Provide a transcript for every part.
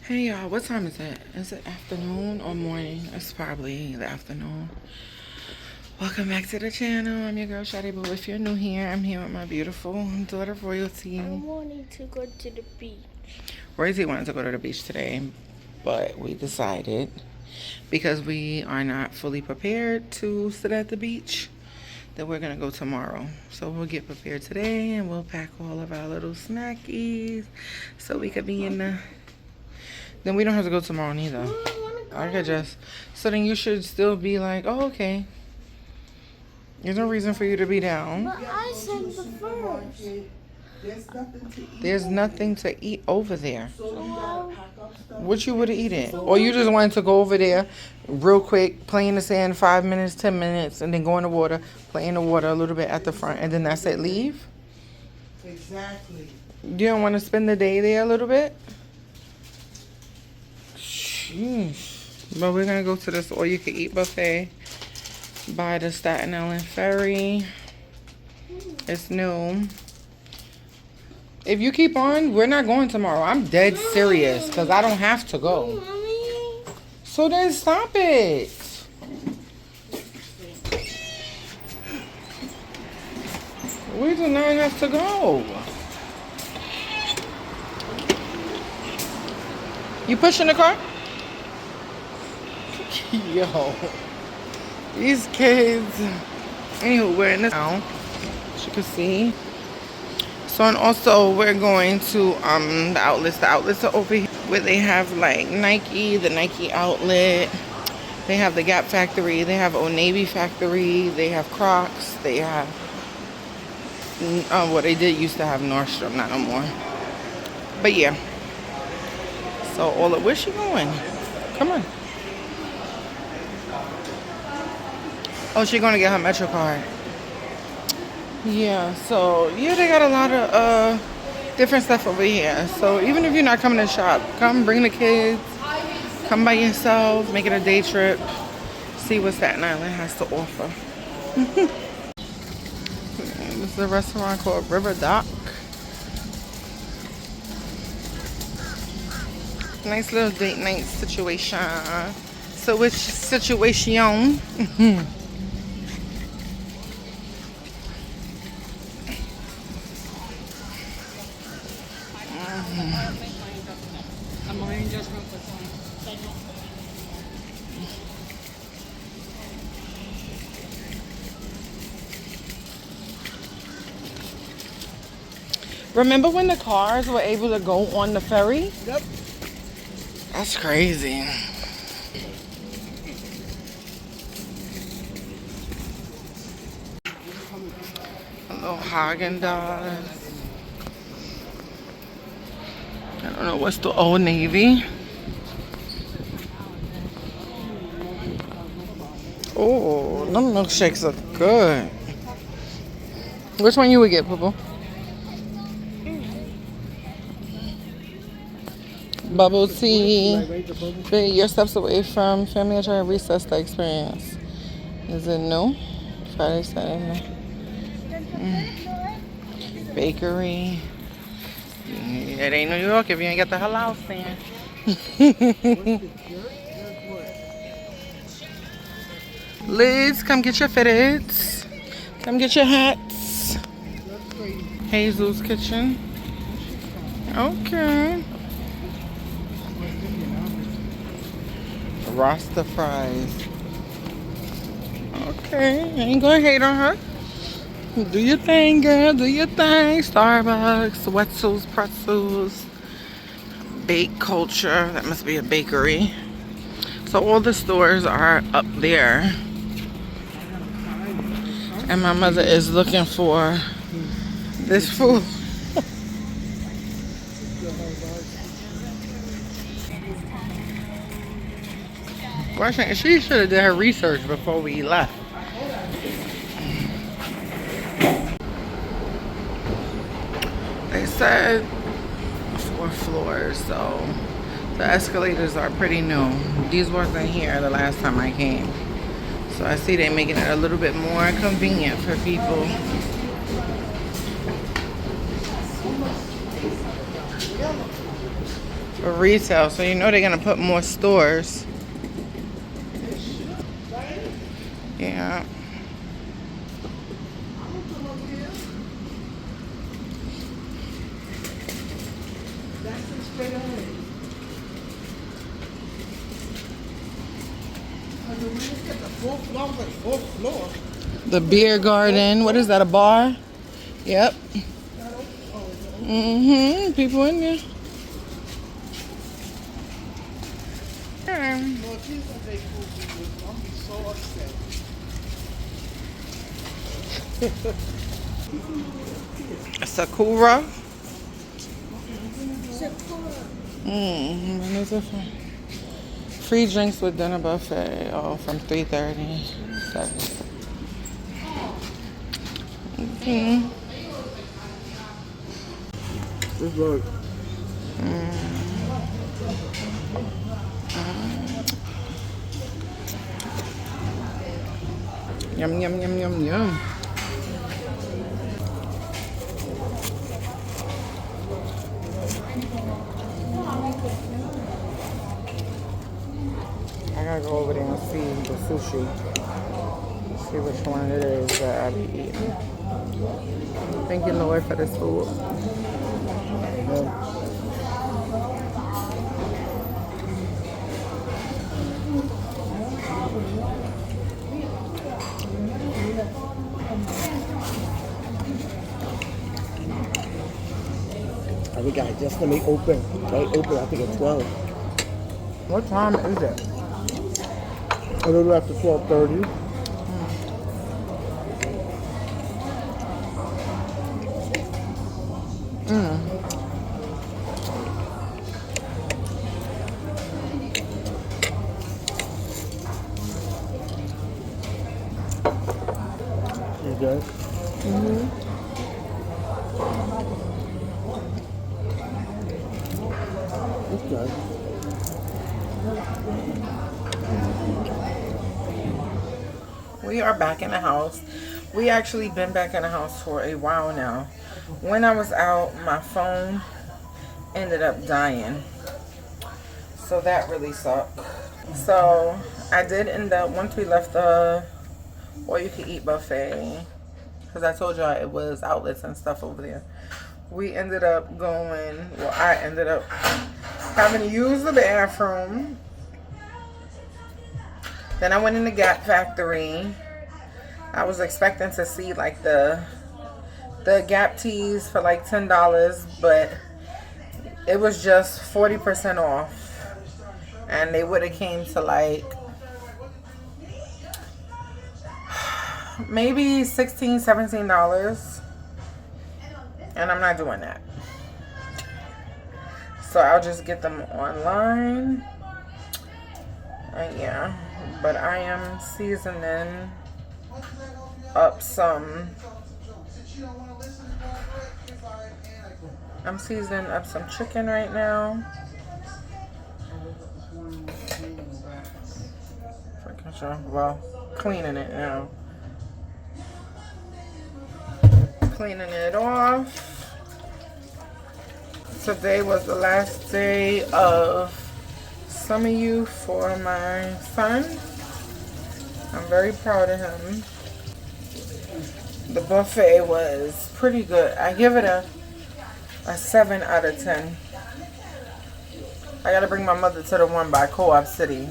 Hey y'all, what time is it? Is it afternoon or morning? It's probably the afternoon. Welcome back to the channel. I'm your girl Shadi, but if you're new here, I'm here with my beautiful daughter Royalty. I wanted to go to the beach. Royalty wanted to go to the beach today, but we decided because we are not fully prepared to sit at the beach that we're gonna go tomorrow. So we'll get prepared today and we'll pack all of our little snackies so we could be in the. Then we don't have to go tomorrow neither. I could just. So then you should still be like, oh, okay. There's no reason for you to be down. But I said the first. There's nothing to eat over there. What you would have eaten? Or you just wanted to go over there real quick, play in the sand 5 minutes, 10 minutes, and then go in the water, play in the water a little bit at the front, and then that's it, leave? Exactly. You don't want to spend the day there a little bit? Sheesh. But we're going to go to this all-you-can-eat buffet by the Staten Island Ferry. It's new. If you keep on, we're not going tomorrow. I'm dead serious because I don't have to go. So then stop it. We do not have to go. You pushing the car? Yo. These kids. Anywho, we're in this town. As you can see. So, and also we're going to the outlets. The outlets are over here where they have like Nike, the Nike outlet. They have the Gap factory. They have Old Navy factory. They have Crocs. They have well, they did used to have Nordstrom, not no more. But yeah. So all of, where's she going? Come on. Oh, she's gonna get her Metro card. Yeah, so yeah, they got a lot of different stuff over here. So even if you're not coming to shop, come bring the kids, come by yourself, make it a day trip, see what Staten Island has to offer. This is a restaurant called River Dock. Nice little date night situation. So which situation? Remember when the cars were able to go on the ferry? Yep. That's crazy. A little Haagen-Dazs. I don't know what's the Old Navy. Oh, them milkshakes are good. Which one you would get, Poople? Bubble tea. Be your steps away from family or try to recess the experience. Is it new? Friday, Saturday. Bakery. Yeah, it ain't New York if you ain't got the halal stand. Liz, come get your fitteds. Come get your hats. Hazel's Kitchen. Okay. Rasta fries. Okay, ain't gonna hate on her. Do your thing, girl. Do your thing. Starbucks, Wetzel's Pretzels, Bake Culture. That must be a bakery. So all the stores are up there. And my mother is looking for this food. She should have did her research before we left. They said 4 floors, so the escalators are pretty new. These wasn't here the last time I came. So I see they're making it a little bit more convenient for people. for retail. So you know they're gonna put more stores. Yeah. The beer garden. What is that? A bar? Yep. People in there. Sakura. What is it for? Free drinks with dinner buffet. Oh, from 3:30. It's like Yum, yum, yum, yum, yum. I gotta go over there and see the sushi. See which one it is that I be eating. Thank you, Lord, for this food. I think I just let me open. Right, open. I think at 12. What time is it? A little after 12:30. Okay. Okay. We are back in the house. We actually been back in the house for a while now. When I was out, my phone ended up dying. So that really sucked. So I did end up, once we left the all-you-can-eat buffet, because I told y'all it was outlets and stuff over there, we ended up going, well, I ended up having to use the bathroom. Then I went in the Gap Factory. I was expecting to see like the Gap tees for like $10, but it was just 40% off. And they would have came to like maybe $16, $17. And I'm not doing that. So I'll just get them online. Yeah. But I am seasoning up some. I'm seasoning up some chicken right now. Well, cleaning it now. Cleaning it off. Today was the last day of summer youth for my son. I'm very proud of him. The buffet was pretty good. I give it a 7 out of 10. I gotta bring my mother to the one by Co-op City.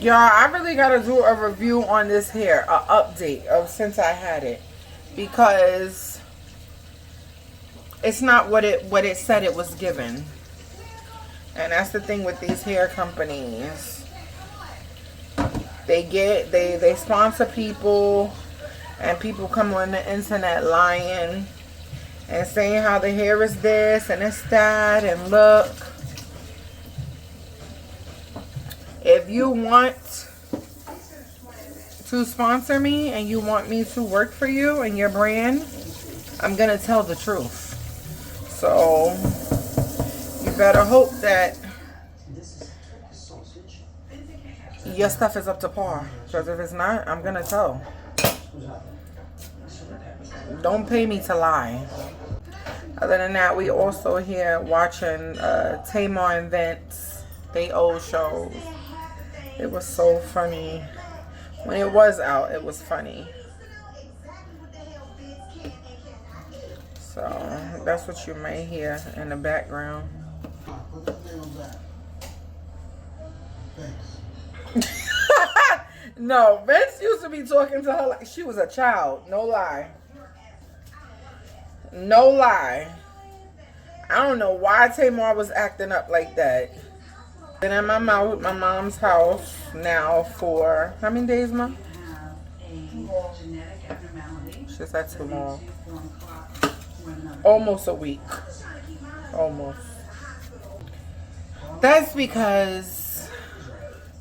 Y'all, I really gotta do a review on this hair, an update of since I had it, because it's not what it said it was given. And that's the thing with these hair companies. They sponsor people, and people come on the internet lying and saying how the hair is this and it's that, and look. If you want to sponsor me and you want me to work for you and your brand, I'm gonna tell the truth. So you better hope that your stuff is up to par, because if it's not, I'm gonna tell. Don't pay me to lie. Other than that, we also here watching Tamar and Vince, they old shows. It was so funny. When it was out, it was funny. So that's what you may hear in the background. No, Vince used to be talking to her like she was a child. No lie. No lie. I don't know why Tamar was acting up like that. Been at my mom's house now for how many days, Mom? She said too long. Almost a week. Almost. That's because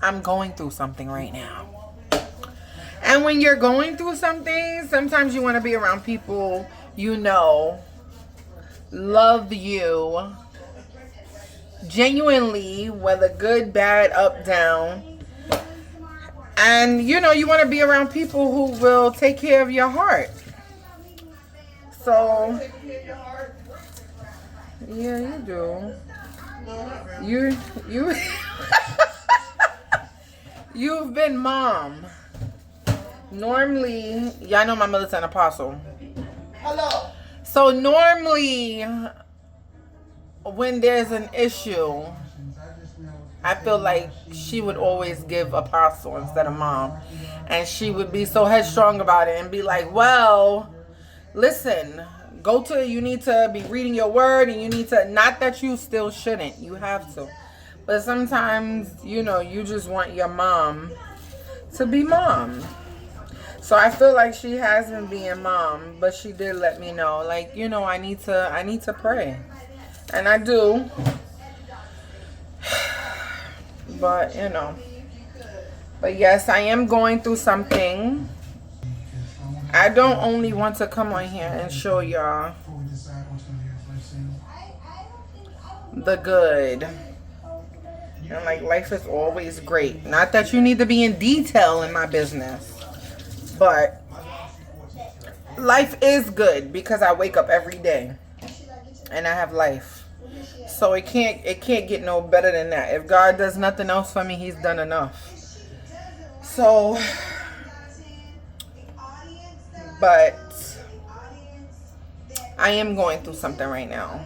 I'm going through something right now. And when you're going through something, sometimes you want to be around people you know love you genuinely, whether good, bad, up, down. And you know, you want to be around people who will take care of your heart. So yeah, you do. You you've been mom. Normally, y'all know my mother's an apostle. Hello. So normally, when there's an issue, I feel like she would always give apostle instead of mom. And she would be so headstrong about it and be like, well, listen, you need to be reading your word, and you need to, not that you still shouldn't, you have to. But sometimes, you know, you just want your mom to be mom. So I feel like she has been being mom, but she did let me know, like, you know, I need to pray. And I do. But, you know. But yes, I am going through something. I don't only want to come on here and show y'all the good. And like, life is always great. Not that you need to be in detail in my business. But life is good because I wake up every day and I have life. So it can't get no better than that. If God does nothing else for me, he's done enough. So, but I am going through something right now.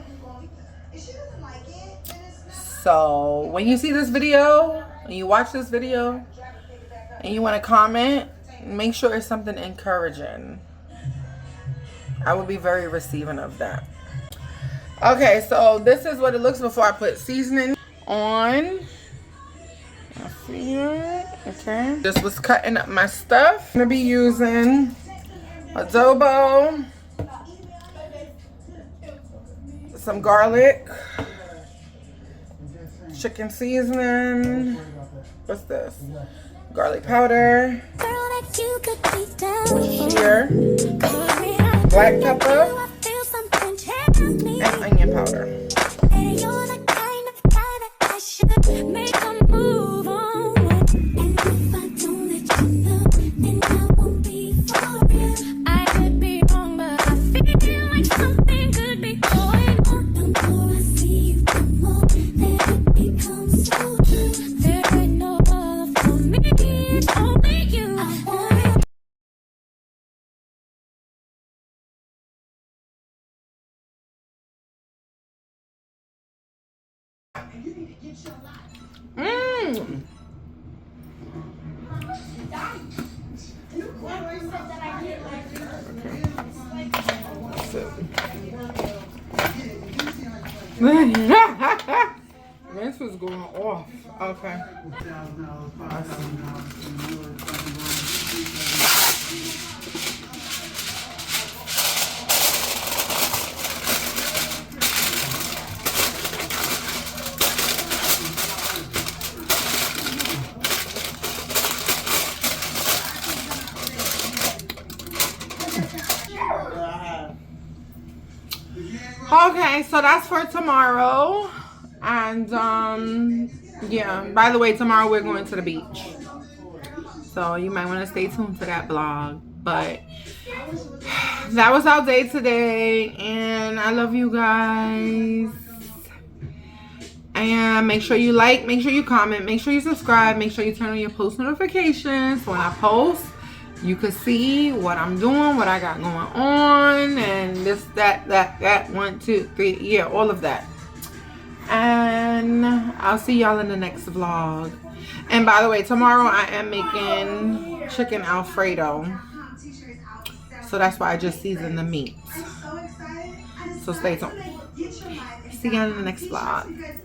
So when you see this video, and you watch this video, and you want to comment, make sure it's something encouraging. I would be very receiving of that. Okay, so this is what it looks before I put seasoning on. Okay. Just was cutting up my stuff. I'm gonna be using adobo, some garlic, chicken seasoning. What's this? Garlic powder. Here, black pepper, and onion powder. This was going off. Okay. Okay, so that's for tomorrow. And yeah, by the way, tomorrow we're going to the beach, so you might want to stay tuned to that vlog. But that was our day today, and I love you guys. And make sure you like, make sure you comment, make sure you subscribe, make sure you turn on your post notifications. When I post, you can see what I'm doing, what I got going on, and this, that, 1, 2, 3, yeah, all of that. And I'll see y'all in the next vlog. And by the way, tomorrow I am making chicken Alfredo. So that's why I just seasoned the meat. So stay tuned. See y'all in the next vlog.